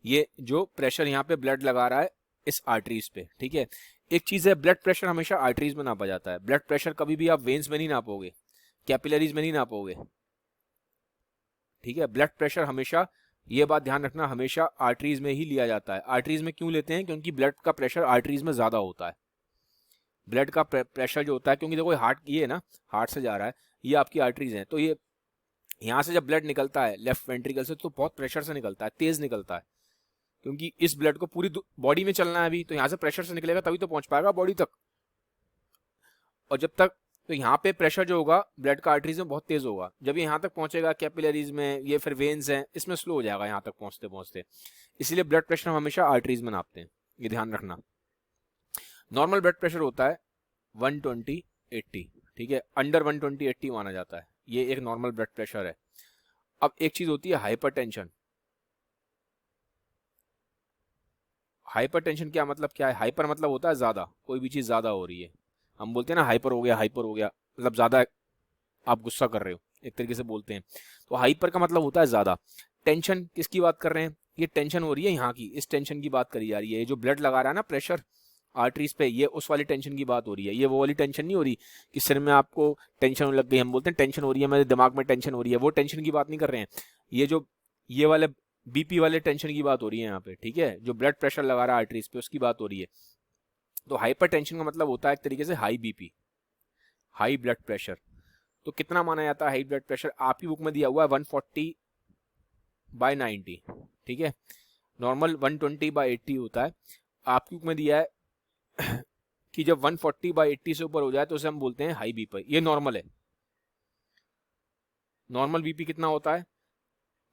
ये जो प्रेशर यहाँ पे ब्लड लगा रहा है इस आर्टरीज पे, ठीक है। एक चीज है, ब्लड प्रेशर हमेशा आर्टरीज में नापा जाता है, ब्लड प्रेशर कभी भी आप वेन्स में नहीं नापोगे, कैपिलरीज में नहीं नापोगे, ठीक है। ब्लड प्रेशर हमेशा, ये बात ध्यान रखना, हमेशा आर्टरीज में ही लिया जाता है। आर्टरीज में क्यों लेते हैं, क्योंकि ब्लड का प्रेशर आर्टरीज में ज्यादा होता है। ब्लड का प्रेशर जो होता है, क्योंकि देखो हार्ट, ये है ना, हार्ट से जा रहा है, ये आपकी आर्टरीज हैं, तो ये यहाँ से जब ब्लड निकलता है लेफ्ट वेंट्रिकल से, तो बहुत प्रेशर से निकलता है, तेज निकलता है, क्योंकि इस ब्लड को पूरी बॉडी में चलना है अभी, तो यहाँ से प्रेशर से निकलेगा तभी तो पहुंच पाएगा बॉडी तक। और जब तक, तो यहाँ पे प्रेशर जो होगा ब्लड का आर्टरीज में बहुत तेज होगा, जब ये यहाँ तक पहुंचेगा कैपिलरीज में, ये फिर वेन्स हैं, इसमें स्लो हो जाएगा यहाँ तक पहुंचते पहुंचते। इसीलिए ब्लड प्रेशर हम हमेशा आर्टरीज में नापते हैं, ये ध्यान रखना। नॉर्मल ब्लड प्रेशर होता है 120/80, ठीक है, अंडर 120/80 माना जाता है, ये एक नॉर्मल ब्लड प्रेशर है। अब एक चीज होती है हाइपरटेंशन। हाइपरटेंशन क्या मतलब, क्या है, हाइपर मतलब होता है ज्यादा, कोई भी चीज ज्यादा हो रही है, हम बोलते हैं ना हाइपर हो गया, हाइपर हो गया, मतलब ज्यादा आप गुस्सा कर रहे हो, एक तरीके से बोलते हैं। तो हाइपर का मतलब होता है ज्यादा। टेंशन किसकी बात कर रहे हैं, ये टेंशन हो रही है यहाँ की, इस टेंशन की बात करी जा रही है। ये जो ब्लड लगा रहा है ना प्रेशर आर्टरीज पे, ये उस वाली टेंशन की बात हो रही है, ये वो वाली टेंशन नहीं हो रही कि सिर में आपको टेंशन लग गई, हम बोलते हैं टेंशन हो रही है, मेरे दिमाग में टेंशन हो रही है, वो टेंशन की बात नहीं कर रहे हैं। ये जो ये वाले बीपी वाले टेंशन की बात हो रही है यहाँ पे, ठीक है, जो ब्लड प्रेशर लगा रहा है आर्टरीज पे, उसकी बात हो रही है। तो हाइपर टेंशन का मतलब होता है एक तरीके से high BP, high blood pressure. तो कितना माना जाता है हाई ब्लड प्रेशर, आपकी बुक में दिया हुआ है 140/90, ठीक है, नॉर्मल 120/80 होता है, आपकी बुक में दिया है कि जब 140/80 से ऊपर हो जाए तो उसे हम बोलते हैं हाई बीपी, ये नॉर्मल है। नॉर्मल बीपी कितना होता है,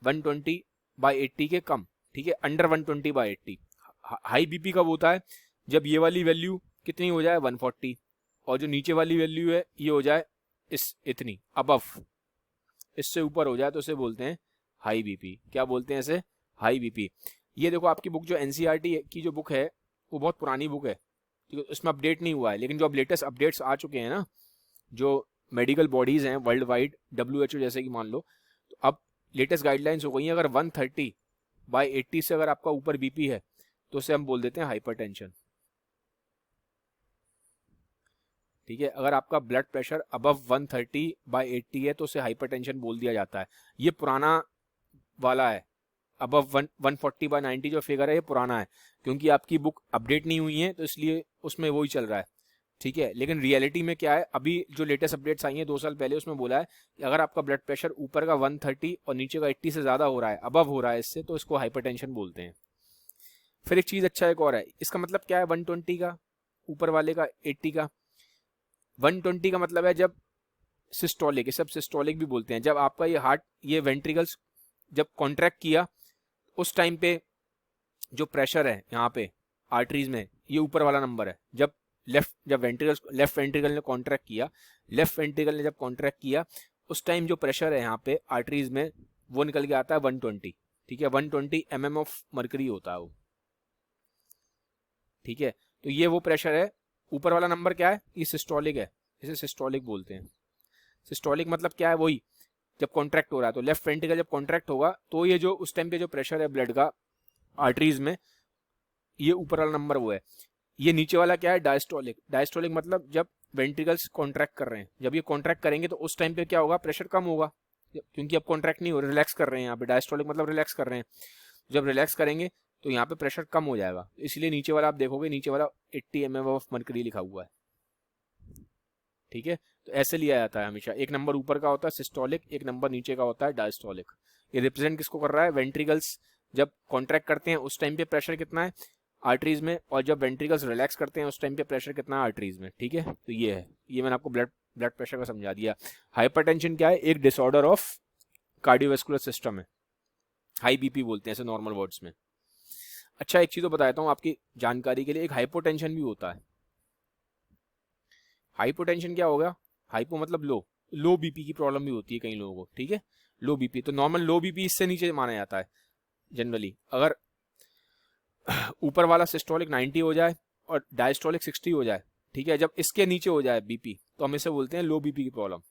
120/80 के कम, ठीक है, अंडर 120/80। हाई बीपी कब होता है, जब ये वाली वैल्यू कितनी हो जाए 140, और जो नीचे वाली वैल्यू है ये हो जाए इतनी अबव, इससे ऊपर हो जाए तो उसे बोलते हैं हाई बीपी। क्या बोलते हैं इसे, हाई बीपी। ये देखो आपकी बुक जो एनसीईआरटी की जो बुक है वो बहुत पुरानी बुक है, ठीक है, उसमें अपडेट नहीं हुआ है, लेकिन जो अब लेटेस्ट अपडेट्स आ चुके हैं ना, जो मेडिकल बॉडीज हैं वर्ल्ड वाइड, WHO जैसे कि मान लो, तो अब लेटेस्ट गाइडलाइंस हो गई हैं, अगर 130/80 से अगर आपका ऊपर बीपी है तो उसे हम बोल देते हैं हाइपरटेंशन, ठीक है। अगर आपका ब्लड प्रेशर अबव 130/80 है तो उसे हाइपरटेंशन बोल दिया जाता है। ये पुराना वाला है, अबव 140/90 जो फिगर है ये पुराना है, क्योंकि आपकी बुक अपडेट नहीं हुई है तो इसलिए उसमें वही चल रहा है, ठीक है। लेकिन रियलिटी में क्या है, अभी जो लेटेस्ट अपडेट्स आई हैं 2 साल पहले, उसमें बोला है कि अगर आपका ब्लड प्रेशर ऊपर का 130 और नीचे का 80 से ज़्यादा हो रहा है, अबव हो रहा है इससे, तो इसको हाइपरटेंशन बोलते हैं। फिर एक चीज़ अच्छा एक और है, इसका मतलब क्या है 120 का, ऊपर वाले का 80 का। 120 का मतलब है जब सिस्टोलिक, ये सब सिस्टोलिक भी बोलते हैं। जब आपका ये हार्ट, ये वेंट्रिकल्स जब कॉन्ट्रैक्ट किया उस टाइम पे जो प्रेशर है यहाँ पे आर्टरीज में, ये ऊपर वाला नंबर है। जब लेफ्ट वेंट्रिकल ने कॉन्ट्रैक्ट किया, लेफ्ट वेंट्रिकल ने जब कॉन्ट्रैक्ट किया उस टाइम जो प्रेशर है यहाँ पे आर्टरीज में वो निकल के आता है 120, ठीक है, 120 mm ऑफ मर्करी होता है वो, ठीक है। तो ये वो प्रेशर है। ऊपर वाला नंबर क्या है, ये सिस्टोलिक है, इसे सिस्टोलिक बोलते हैं। सिस्टोलिक मतलब क्या है, वही जब कॉन्ट्रैक्ट हो रहा है तो लेफ्ट वेंट्रिकल जब कॉन्ट्रैक्ट होगा तो ये जो उस टाइम पे जो प्रेशर है ब्लड का आर्टरीज में, ये ऊपर वाला नंबर वो है। ये नीचे वाला क्या है, डायस्टोलिक। डायस्टोलिक मतलब जब वेंट्रिकल्स कॉन्ट्रैक्ट कर रहे हैं, जब ये कॉन्ट्रैक्ट करेंगे तो उस टाइम पे क्या होगा, प्रेशर कम होगा, क्योंकि अब कॉन्ट्रैक्ट नहीं हो रहा, रिलैक्स कर रहे हैं यहाँ पे। डायस्टोलिक मतलब रिलैक्स कर रहे हैं, जब रिलैक्स करेंगे तो यहाँ पे प्रेशर कम हो जाएगा, इसलिए नीचे वाला आप देखोगे, नीचे वाला 80 mm ऑफ मर्करी लिखा हुआ है, ठीक है। तो ऐसे लिया जाता है हमेशा, एक नंबर ऊपर का होता है सिस्टोलिक, एक नंबर नीचे का होता है डायस्टोलिक। ये रिप्रेजेंट किसको कर रहा है, वेंट्रिकल्स जब कॉन्ट्रैक्ट करते हैं उस टाइम पे प्रेशर कितना है आर्टरीज में, और जब वेंट्रिकल्स रिलैक्स करते हैं उस टाइम पे प्रेशर कितना है आर्टरीज में, ठीक है। तो ये है, ये मैंने आपको ब्लड प्रेशर का समझा दिया। हाइपरटेंशन क्या है, एक डिसऑर्डर ऑफ कार्डियोवैस्कुलर सिस्टम है, हाई बीपी बोलते हैं ऐसे नॉर्मल वर्ड्स में। अच्छा, एक चीज तो बताता हूँ आपकी जानकारी के लिए, एक हाइपोटेंशन भी होता है। हाइपोटेंशन क्या होगा, हाइपो मतलब लो बीपी की प्रॉब्लम भी होती है कई लोगों को, ठीक है। लो बीपी तो नॉर्मल लो बीपी इससे नीचे माना जाता है जनरली। अगर ऊपर वाला सिस्टोलिक 90 हो जाए और डायस्टोलिक 60 हो जाए, ठीक है, जब इसके नीचे हो जाए बीपी तो हम इसे बोलते हैं लो बीपी की प्रॉब्लम,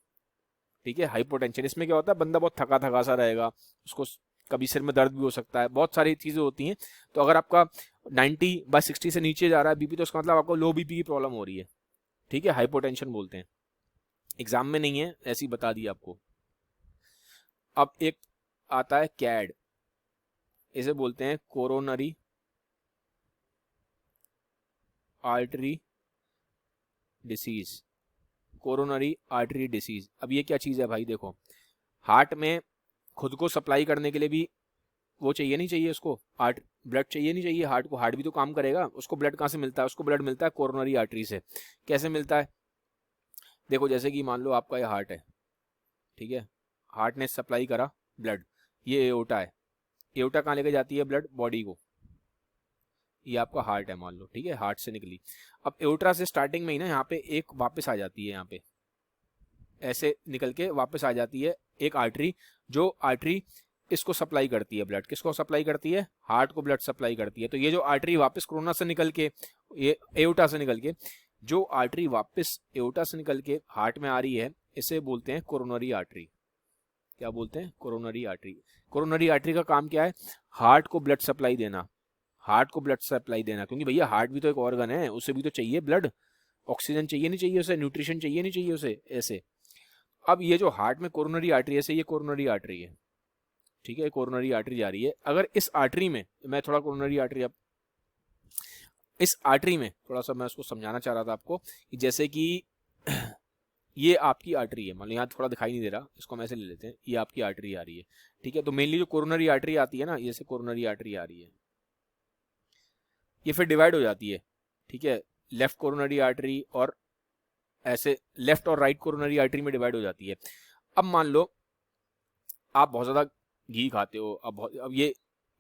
ठीक है, हाइपोटेंशन। इसमें क्या होता है, बंदा बहुत थका थका सा रहेगा, उसको कभी सिर में दर्द भी हो सकता है, बहुत सारी चीजें होती हैं। तो अगर आपका 90/60 से नीचे जा रहा है बीपी तो उसका मतलब आपको लो बीपी की प्रॉब्लम हो रही है, ठीक है, हाइपोटेंशन बोलते हैं। एग्जाम में नहीं है, ऐसी बता दी आपको। अब एक आता है कैड, इसे बोलते हैं coronary artery disease, coronary artery disease. अब ये क्या चीज है भाई, देखो हार्ट में खुद को सप्लाई करने के लिए भी वो चाहिए नहीं चाहिए, उसको ब्लड चाहिए नहीं चाहिए हार्ट को, हार्ट भी तो काम करेगा, उसको ब्लड कहाँ से मिलता है, उसको ब्लड मिलता है कोरोनरी आर्टरी से। कैसे मिलता है, देखो जैसे कि मान लो आपका ये हार्ट है, ठीक है, हार्ट ने सप्लाई करा ब्लड, ये एओर्टा है, एओर्टा कहाँ लेके जाती है ब्लड, बॉडी को, ये आपका हार्ट है मान लो, ठीक है, हार्ट से निकली। अब एओर्टा से स्टार्टिंग में ही ना यहाँ पे एक वापस आ जाती है, यहाँ पे ऐसे निकल के वापस आ जाती है एक आर्टरी, जो आर्टरी इसको सप्लाई करती है ब्लड, किसको सप्लाई करती है, हार्ट को ब्लड सप्लाई करती है। तो ये जो आर्टरी वापस कोरोना से निकल के, ये एओर्टा से निकल के, जो आर्टरी वापस एओर्टा से निकल के हार्ट में आ रही है, इसे बोलते हैं कोरोनरी आर्टरी। क्या बोलते हैं, कोरोनरी आर्टरी। कोरोनरी आर्टरी का काम क्या है, हार्ट को ब्लड सप्लाई देना, हार्ट को ब्लड सप्लाई देना, क्योंकि भैया हार्ट भी तो एक ऑर्गन है, उसे भी तो चाहिए ब्लड, ऑक्सीजन चाहिए नहीं चाहिए उसे, न्यूट्रिशन चाहिए नहीं चाहिए उसे, ऐसे। अब ये जो हार्ट में कोरोनरी आर्टरी है, ये कोरोनरी आर्टरी है, ठीक है, कोरोनरी आर्टरी जा रही है। अगर इस आर्टरी में, मैं थोड़ा कोरोनरी आर्टरी, अब इस आर्टरी में थोड़ा सा मैं उसको समझाना चाह रहा था आपको, कि जैसे कि ये आपकी आर्टरी है, मान लो यहाँ थोड़ा दिखाई नहीं दे रहा, इसको हम ऐसे ले लेते हैं, ये आपकी आर्टरी आ रही है, ठीक है। तो मेनली जो कोरोनरी आर्टरी आती है ना, ये से कोरोनरी आर्टरी आ रही है, ये फिर डिवाइड हो जाती है, ठीक है, लेफ्ट कोरोनरी आर्टरी और ऐसे लेफ्ट और राइट कोरोनरी आर्टरी में डिवाइड हो जाती है। अब मान लो आप बहुत ज़्यादा घी खाते हो, अब ये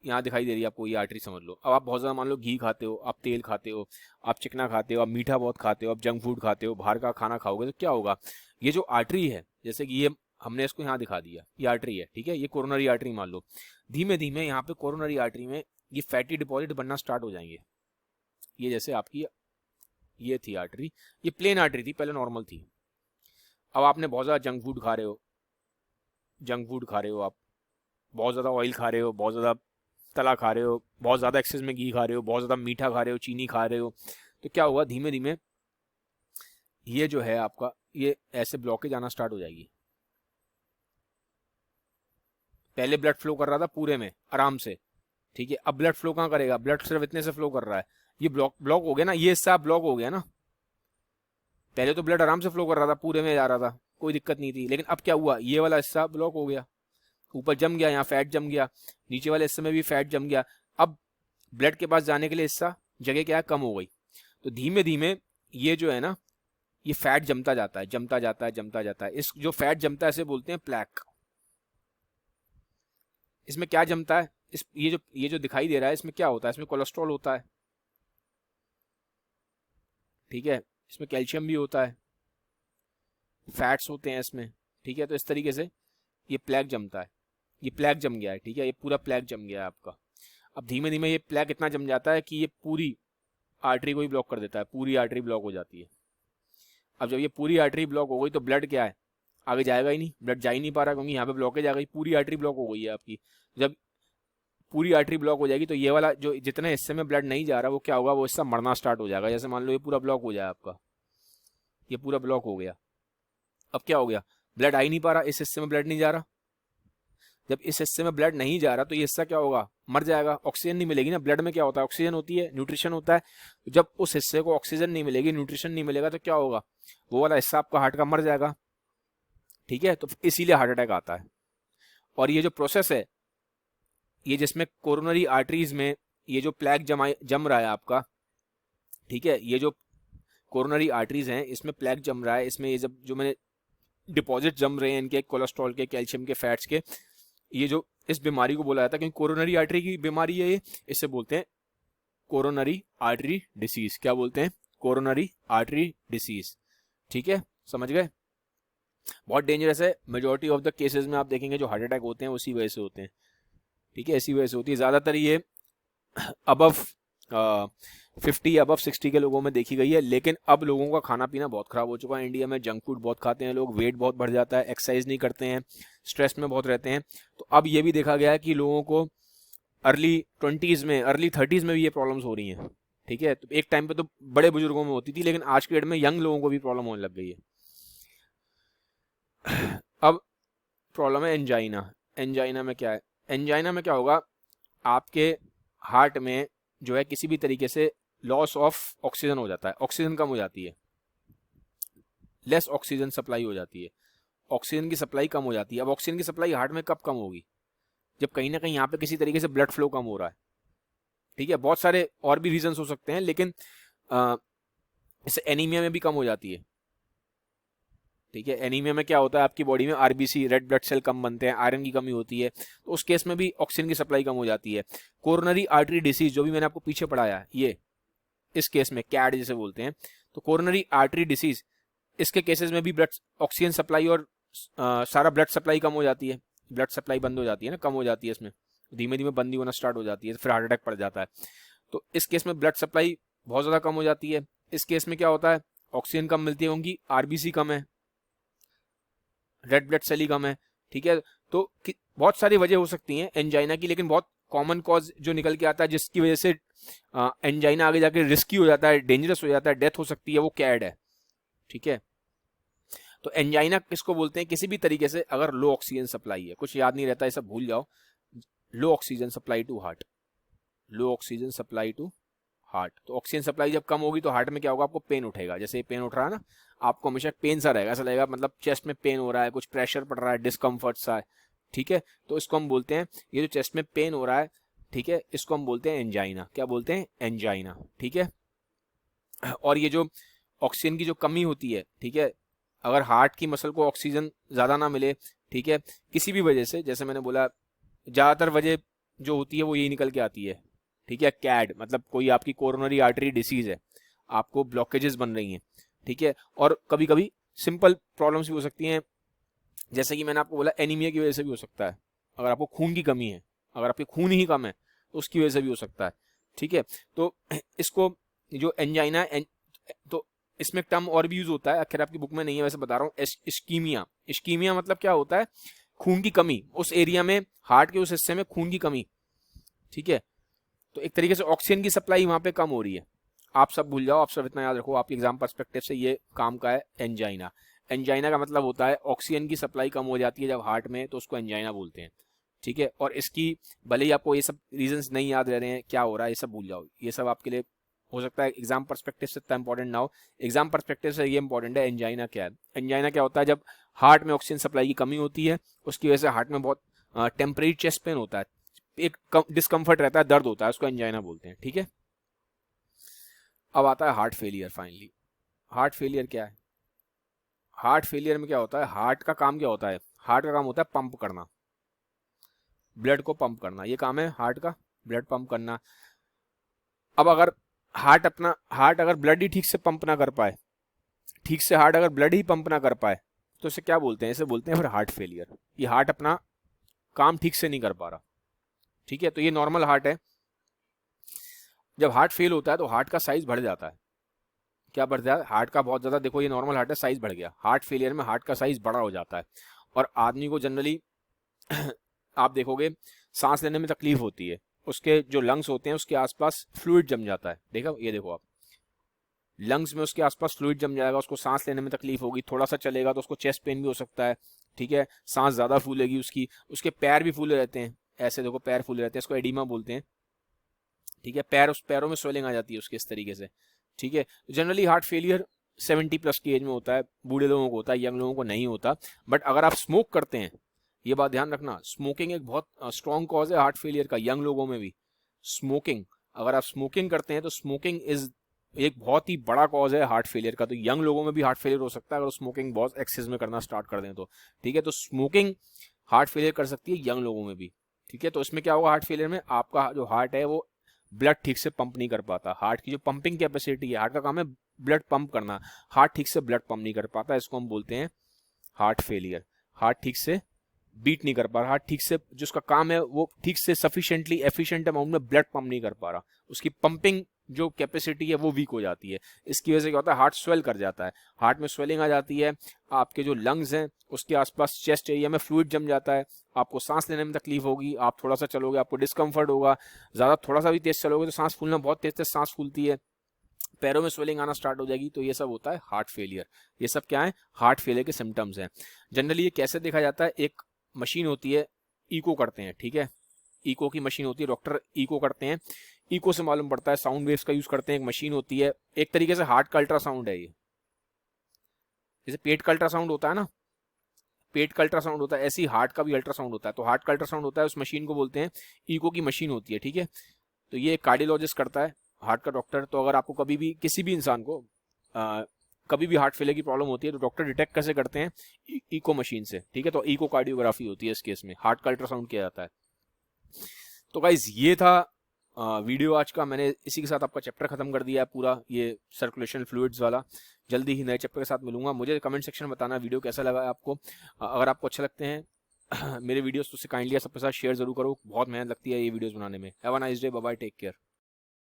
यहाँ दिखाई दे रही है आपको ये आर्टरी, समझ लो। अब आप बहुत ज़्यादा मान लो घी खाते हो, आप तेल खाते हो, आप चिकना खाते हो, आप मीठा बहुत खाते हो, आप जंक फूड खाते हो, बाहर का खाना खाओगे तो क्या होगा, ये जो आर्टरी है, जैसे कि ये हमने इसको यहाँ दिखा दिया, ये आर्टरी है, ठीक है, ये कोरोनरी आर्टरी मान लो, धीमे धीमे यहाँ पे कोरोनरी आर्टरी में ये फैटी डिपॉजिट बनना स्टार्ट हो जाएंगे। ये जैसे आपकी ये थी आर्टरी, ये प्लेन आर्टरी थी, पहले नॉर्मल थी। अब आपने बहुत ज़्यादा जंक फूड खा रहे हो, आप बहुत ज़्यादा ऑयल खा रहे हो, बहुत ज़्यादा तला खा रहे हो, बहुत ज़्यादा एक्सेस में घी खा रहे हो, बहुत ज़्यादा मीठा खा रहे हो, चीनी खा रहे हो, तो क्या होगा, धीमे धीमे ये जो है आपका, ये ऐसे ब्लॉकेज आना स्टार्ट हो जाएगी। पहले ब्लड फ्लो कर रहा था पूरे में आराम से, ठीक है, अब ब्लड फ्लो कहाँ करेगा, ब्लड सिर्फ इतने से फ्लो कर रहा है, ये ब्लॉक हो गया ना, ये हिस्सा ब्लॉक हो गया ना। पहले तो ब्लड आराम से फ्लो कर रहा था, पूरे में जा रहा था, कोई दिक्कत नहीं थी, लेकिन अब क्या हुआ, ये वाला हिस्सा ब्लॉक हो गया, ऊपर जम गया, यहाँ फैट जम गया, नीचे वाले हिस्से में भी फैट जम गया। अब ब्लड के पास जाने के लिए हिस्सा जगह क्या है, कम हो गई। तो धीमे धीमे ये जो है ना, ये फैट जमता जाता है, जमता जाता है, जमता जाता है। इस जो फैट जमता है इसे बोलते हैं प्लैक। इसमें क्या जमता है, इस ये जो दिखाई दे रहा है इसमें क्या होता है, इसमें कोलेस्ट्रॉल होता है, ठीक है, इसमें कैल्शियम भी होता है, फैट्स होते हैं इसमें, ठीक है। तो इस तरीके से ये प्लैक जमता है, ये प्लैक जम गया है, ठीक है, ये पूरा प्लैक जम गया है आपका। अब धीमे धीमे ये प्लैक इतना जम जाता है कि ये पूरी आर्टरी को ही ब्लॉक कर देता है, पूरी आर्टरी ब्लॉक हो जाती है। अब जब ये पूरी आर्टरी ब्लॉक हो गई तो ब्लड क्या है, आगे जाएगा ही नहीं, ब्लड जा ही नहीं पा रहा, क्योंकि यहाँ पे ब्लॉकेज आ गई, पूरी आर्टरी ब्लॉक हो गई है आपकी। जब पूरी आर्टरी ब्लॉक हो जाएगी तो ये वाला जो जितने हिस्से में ब्लड नहीं जा रहा वो क्या होगा, वो हिस्सा मरना स्टार्ट हो जाएगा। जैसे मान लो ये पूरा ब्लॉक हो जाए आपका, ये पूरा ब्लॉक हो गया, अब क्या हो गया, ब्लड आ ही नहीं पा रहा, इस हिस्से में ब्लड नहीं जा रहा। जब इस हिस्से में ब्लड नहीं जा रहा तो ये हिस्सा क्या होगा, मर जाएगा, ऑक्सीजन नहीं मिलेगी ना। ब्लड में क्या होता है, ऑक्सीजन होती है, न्यूट्रिशन होता है। जब उस हिस्से को ऑक्सीजन नहीं मिलेगी, न्यूट्रिशन नहीं मिलेगा तो क्या होगा, वो वाला हिस्सा आपका हार्ट का मर जाएगा, ठीक है। तो इसीलिए हार्ट अटैक आता है। और ये जो प्रोसेस है, ये जिसमें कोरोनरी आर्टरीज में ये जो प्लैक जम रहा है आपका, ठीक है, ये जो कोरोनरी आर्टरीज हैं इसमें प्लैक जम रहा है, इसमें ये जब जो मैंने डिपॉजिट जम रहे हैं इनके कोलेस्ट्रॉल के, कैल्शियम के, फैट्स के, ये जो इस बीमारी को बोला जाता है, क्योंकि कोरोनरी आर्टरी की बीमारी है ये, इसे बोलते हैं कोरोनरी आर्टरी डिसीज। क्या बोलते हैं, कोरोनरी आर्टरी डिसीज, ठीक है, समझ गए। बहुत डेंजरस है, मेजोरिटी ऑफ द केसेस में आप देखेंगे जो हार्ट अटैक होते हैं उसी वजह से होते हैं, ठीक है, इसी वजह से होती है। ज़्यादातर ये अबव 50 अबव 60 के लोगों में देखी गई है। लेकिन अब लोगों का खाना पीना बहुत खराब हो चुका है इंडिया में, जंक फूड बहुत खाते हैं लोग, वेट बहुत बढ़ जाता है, एक्सरसाइज नहीं करते हैं, स्ट्रेस में बहुत रहते हैं। तो अब ये भी देखा गया है कि लोगों को अर्ली 20s में, अर्ली 30s में भी ये प्रॉब्लम्स हो रही हैं, ठीक है। तो एक टाइम पे तो बड़े बुजुर्गों में होती थी, लेकिन आज के डेट में यंग लोगों को भी प्रॉब्लम होने लग गई है। अब प्रॉब्लम है एंजाइना। एंजाइना में क्या है, एंजाइना में क्या होगा, आपके हार्ट में जो है किसी भी तरीके से लॉस ऑफ ऑक्सीजन हो जाता है, ऑक्सीजन कम हो जाती है, लेस ऑक्सीजन सप्लाई हो जाती है, ऑक्सीजन की सप्लाई कम हो जाती है। अब ऑक्सीजन की सप्लाई हार्ट में कब कम होगी, जब कहीं ना कहीं यहाँ पे किसी तरीके से ब्लड फ्लो कम हो रहा है, ठीक है। बहुत सारे और भी रीजंस हो सकते हैं, लेकिन इससे एनीमिया में भी कम हो जाती है, ठीक है। एनीमिया में क्या होता है, आपकी बॉडी में आरबीसी, रेड ब्लड सेल कम बनते हैं, आयरन की कमी होती है, तो उस केस में भी ऑक्सीजन की सप्लाई कम हो जाती है। कोरोनरी आर्टरी डिसीज जो भी मैंने आपको पीछे पढ़ाया है, ये इस केस में कैड जिसे बोलते हैं, तो कोरोनरी आर्टरी डिसीज, इसके केसेस में भी ब्लड ऑक्सीजन सप्लाई और सारा ब्लड सप्लाई कम हो जाती है, ब्लड सप्लाई बंद हो जाती है ना, कम हो जाती है, इसमें धीमे धीमे बंदी होना स्टार्ट हो जाती है, फिर हार्ट अटैक पड़ जाता है। तो इस केस में ब्लड सप्लाई बहुत ज़्यादा कम हो जाती है। इस केस में क्या होता है, ऑक्सीजन कम मिलती है, क्योंकि आरबीसी कम है, रेड ब्लड सेल ही कम है, ठीक है। तो बहुत सारी वजह हो सकती हैं एंजाइना की, लेकिन बहुत कॉमन कॉज जो निकल के आता है जिसकी वजह से एंजाइना आगे जाके रिस्की हो जाता है, डेंजरस हो जाता है, डेथ हो सकती है, वो कैड है, ठीक है। तो एंजाइना किसको बोलते हैं, किसी भी तरीके से अगर लो ऑक्सीजन सप्लाई है, कुछ याद नहीं रहता, ये सब भूल जाओ, low oxygen supply to heart, low oxygen supply to heart. तो ऑक्सीजन सप्लाई जब कम होगी तो हार्ट में क्या होगा, आपको पेन उठेगा, जैसे ये पेन उठ रहा है ना, आपको हमेशा पेन सा रहेगा, ऐसा लगेगा मतलब चेस्ट में पेन हो रहा है, कुछ प्रेशर पड़ रहा है, डिस्कम्फर्ट सा है, ठीक है। तो इसको हम बोलते हैं, ये जो चेस्ट में पेन हो रहा है, ठीक है, इसको हम बोलते हैं एंजाइना। क्या बोलते हैं, एंजाइना, ठीक है। और ये जो ऑक्सीजन की जो कमी होती है, ठीक है, अगर हार्ट की मसल को ऑक्सीजन ज़्यादा ना मिले, ठीक है, किसी भी वजह से, जैसे मैंने बोला ज़्यादातर वजह जो होती है वो यही निकल के आती है, ठीक है। कैड मतलब कोई आपकी कोरोनरी आर्टरी डिसीज है, आपको ब्लॉकेजेस बन रही हैं, ठीक है। और कभी कभी सिंपल प्रॉब्लम्स भी हो सकती हैं, जैसे कि मैंने आपको बोला एनीमिया की वजह से भी हो सकता है, अगर आपको खून की कमी है, अगर आपके खून ही कम है तो उसकी वजह से भी हो सकता है, ठीक है। तो इसको जो एंजाइना, तो इसमें टर्म और भी यूज होता है, आखिर आपकी बुक में नहीं है, वैसे बता रहा हूँ, इश्कीमिया। इश्कीमिया मतलब क्या होता है, खून की कमी, उस एरिया में हार्ट के उस हिस्से में खून की कमी, ठीक है। तो एक तरीके से ऑक्सीजन की सप्लाई वहां पे कम हो रही है। आप सब भूल जाओ, आप सब इतना याद रखो, आपके एग्जाम पर्सपेक्टिव से ये काम का है एंजाइना। एंजाइना का मतलब होता है ऑक्सीजन की सप्लाई कम हो जाती है जब हार्ट में, तो उसको एंजाइना बोलते हैं, ठीक है। और इसकी भले ही आपको ये सब रीजंस नहीं याद रह रहे हैं क्या हो रहा है, ये सब भूल जाओ, ये सब आपके लिए हो सकता है एग्जाम पर्सपेक्टिव से इतना इंपॉर्टेंट ना हो, एग्जाम पर्सपेक्टिव से ये इंपॉर्टेंट है एंजाइना क्या है। एंजाइना क्या होता है, जब हार्ट में ऑक्सीजन सप्लाई की कमी होती है, उसकी वजह से हार्ट में बहुत टेम्परेरी चेस्ट पेन होता है, एक डिस्कम्फर्ट रहता है, दर्द होता है, उसको एंजाइना बोलते हैं, ठीक है। अब आता है heart failure. Finally heart failure क्या है, हार्ट फेलियर में क्या होता है, हार्ट का काम क्या होता है, हार्ट का काम होता है पंप करना, ब्लड को पंप करना, ये काम है हार्ट का, ब्लड पंप करना। अब अगर हार्ट अगर ब्लड ही ठीक से पंप ना कर पाए, ठीक से हार्ट अगर ब्लड ही पंप ना कर पाए, तो इसे क्या बोलते हैं, इसे बोलते हैं फिर हार्ट फेलियर। ये हार्ट अपना काम ठीक से नहीं कर पा रहा, ठीक है। तो ये नॉर्मल हार्ट है। जब हार्ट फेल होता है तो हार्ट का साइज बढ़ जाता है, क्या बढ़ जाता है, हार्ट का बहुत ज्यादा, देखो ये नॉर्मल हार्ट है, साइज बढ़ गया, हार्ट फेलियर में हार्ट का साइज बड़ा हो जाता है, और आदमी को जनरली आप देखोगे सांस लेने में तकलीफ होती है, उसके जो लंग्स होते हैं उसके आसपास फ्लूइड जम जाता है, देखो ये देखो आप, लंग्स में उसके आसपास फ्लूइड जम जाएगा, उसको सांस लेने में तकलीफ होगी, थोड़ा सा चलेगा तो उसको चेस्ट पेन भी हो सकता है, ठीक है, सांस ज्यादा फूलेगी उसकी, उसके पैर भी फूले रहते हैं, ऐसे देखो पैर फूले रहते हैं, इसको एडिमा बोलते हैं, ठीक है, पैरों में स्वेलिंग आ जाती है उसके इस तरीके से, ठीक है। जनरली हार्ट फेलियर 70+ की एज में होता है, बूढ़े लोगों को होता है, यंग लोगों को नहीं होता। बट अगर आप स्मोक करते हैं, ये बात ध्यान रखना, स्मोकिंग एक बहुत स्ट्रॉन्ग कॉज है हार्ट फेलियर का, यंग लोगों में भी स्मोकिंग, अगर आप स्मोकिंग करते हैं तो स्मोकिंग इज एक बहुत ही बड़ा कॉज है हार्ट फेलियर का। तो यंग लोगों में भी हार्ट फेलियर हो सकता है अगर स्मोकिंग बहुत एक्सेस में करना स्टार्ट कर दें तो, ठीक है। तो स्मोकिंग हार्ट फेलियर कर सकती है यंग लोगों में भी, ठीक है। तो इसमें क्या होगा, हार्ट फेलियर में आपका जो हार्ट है वो ब्लड ठीक से पंप नहीं कर पाता, हार्ट की जो पंपिंग कैपेसिटी है, हार्ट का काम है ब्लड पंप करना, हार्ट ठीक से ब्लड पंप नहीं कर पाता, इसको हम बोलते हैं हार्ट फेलियर। हार्ट ठीक से बीट नहीं कर पा रहा, हार्ट ठीक से जो उसका काम है वो ठीक से सफिशिएंटली एफिशिएंट अमाउंट में ब्लड पंप नहीं कर पा रहा, उसकी पंपिंग जो कैपेसिटी है वो वीक हो जाती है। इसकी वजह से क्या होता है, हार्ट स्वेल कर जाता है, हार्ट में स्वेलिंग आ जाती है, आपके जो लंग्स हैं उसके आसपास चेस्ट एरिया में फ्लूइड जम जाता है, आपको सांस लेने में तकलीफ होगी, आप थोड़ा सा चलोगे आपको डिस्कम्फर्ट होगा, ज्यादा थोड़ा सा भी तेज चलोगे तो सांस फूलना, बहुत तेज तेज सांस फूलती है, पैरों में स्वेलिंग आना स्टार्ट हो जाएगी। तो ये सब होता है हार्ट फेलियर। ये सब क्या है, हार्ट फेलियर के सिम्टम्स हैं। जनरली ये कैसे देखा जाता है, एक मशीन होती है, इको करते हैं, ठीक है, इको की मशीन होती है, डॉक्टर इको करते हैं, इको से मालूम पड़ता है, साउंड वेव्स का यूज करते हैं, एक मशीन होती है, एक तरीके से हार्ट का अल्ट्रासाउंड है ये, जैसे पेट का अल्ट्रासाउंड होता है ना, पेट का अल्ट्रासाउंड होता है, ऐसी हार्ट का भी अल्ट्रासाउंड होता है। तो हार्ट का अल्ट्रासाउंड होता है, उस मशीन को बोलते हैं इको की मशीन होती है, ठीक है। तो ये कार्डियोलॉजिस्ट करता है, हार्ट का डॉक्टर। तो अगर आपको कभी भी किसी भी इंसान को कभी भी हार्ट फेलियर की प्रॉब्लम होती है तो डॉक्टर डिटेक्ट कैसे करते हैं, इको मशीन से, ठीक है। तो इको कार्डियोग्राफी होती है, इस केस में हार्ट का अल्ट्रासाउंड किया जाता है। तो गाइज ये था वीडियो आज का, मैंने इसी के साथ आपका चैप्टर खत्म कर दिया है पूरा, ये सर्कुलेशन फ्लूइड्स वाला। जल्दी ही नए चैप्टर के साथ मिलूंगा। मुझे कमेंट सेक्शन में बताना वीडियो कैसा लगा है आपको। अगर आपको अच्छे लगते हैं मेरे वीडियोस तो उसे काइंडली सबके साथ शेयर जरूर करो, बहुत मेहनत लगती है ये वीडियोस बनाने में। Have a nice day, bye bye, take care.